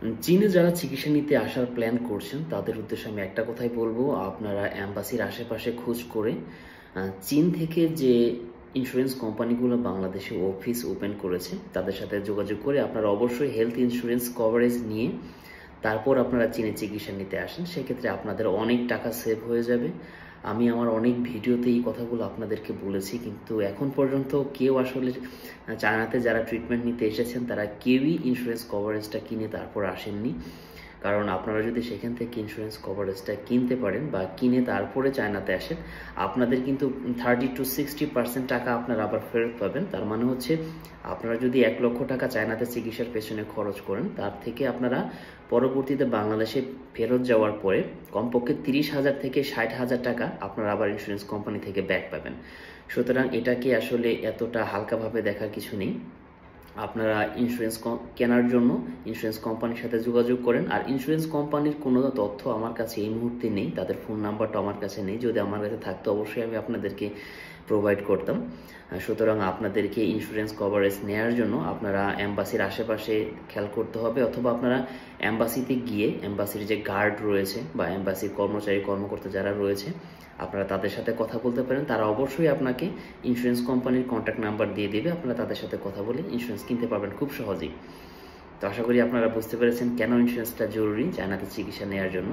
চীনে যারা চিকিৎসা নিতে আসার প্ল্যান করছেন তাদের উদ্দেশ্যে আমি একটা কথাই বলবো, আপনারা অ্যাম্বাসির আশেপাশে খোঁজ করে চীন থেকে যে ইন্স্যুরেন্স কোম্পানিগুলো বাংলাদেশে অফিস ওপেন করেছে তাদের সাথে যোগাযোগ করে আপনারা অবশ্যই হেলথ ইন্স্যুরেন্স কভারেজ নিয়ে তারপর আপনারা চীনে চিকিৎসা নিতে আসেন। সেক্ষেত্রে আপনাদের অনেক টাকা সেভ হয়ে যাবে। আমি আমার অনেক ভিডিওতে এই কথাগুলো আপনাদেরকে বলেছি, কিন্তু এখন পর্যন্ত কেউ আসলে চায়নাতে যারা ট্রিটমেন্ট নিতে এসেছেন তারা কেউই ইন্স্যুরেন্স কভারেজটা কিনে তারপর আসেননি। কারণ আপনারা যদি সেখান থেকে ইন্স্যুরেন্স কভারেজটা কিনতে পারেন বা কিনে তারপরে চায়নাতে আসেন, আপনাদের কিন্তু 30-60% টাকা আপনারা আবার ফেরত পাবেন। তার মানে হচ্ছে আপনারা যদি 1 লক্ষ টাকা চায়নাতে চিকিৎসার পেছনে খরচ করেন, তার থেকে আপনারা পরবর্তীতে বাংলাদেশে ফেরত যাওয়ার পরে কমপক্ষে 30,000 থেকে 60,000 টাকা আপনারা আবার ইন্স্যুরেন্স কোম্পানি থেকে ব্যাক পাবেন। সুতরাং এটাকে আসলে এতটা হালকাভাবে দেখার কিছু নেই। আপনারা ইন্স্যুরেন্স কেনার জন্য ইন্স্যুরেন্স কোম্পানির সাথে যোগাযোগ করেন। আর ইন্স্যুরেন্স কোম্পানির কোনো তথ্য আমার কাছে এই মুহূর্তে নেই, তাদের ফোন নাম্বারটা আমার কাছে নেই। যদি আমার কাছে থাকতো অবশ্যই আমি আপনাদেরকে প্রোভাইড করতাম। সুতরাং আপনাদেরকে ইন্স্যুরেন্স কভারেজ নেওয়ার জন্য আপনারা অ্যাম্বাসির আশেপাশে খেয়াল করতে হবে, অথবা আপনারা অ্যাম্বাসিতে গিয়ে অ্যাম্বাসির যে গার্ড রয়েছে বা অ্যাম্বাসির কর্মকর্তা যারা রয়েছে আপনারা তাদের সাথে কথা বলতে পারেন। তারা অবশ্যই আপনাকে ইন্স্যুরেন্স কোম্পানির কন্ট্যাক্ট নাম্বার দিয়ে দেবে, আপনারা তাদের সাথে কথা বলে ইন্স্যুরেন্স কিনতে পারবেন খুব সহজেই। তো আশা করি আপনারা বুঝতে পেরেছেন কেন ইন্স্যুরেন্সটা জরুরি চায়নাতে চিকিৎসা নেওয়ার জন্য।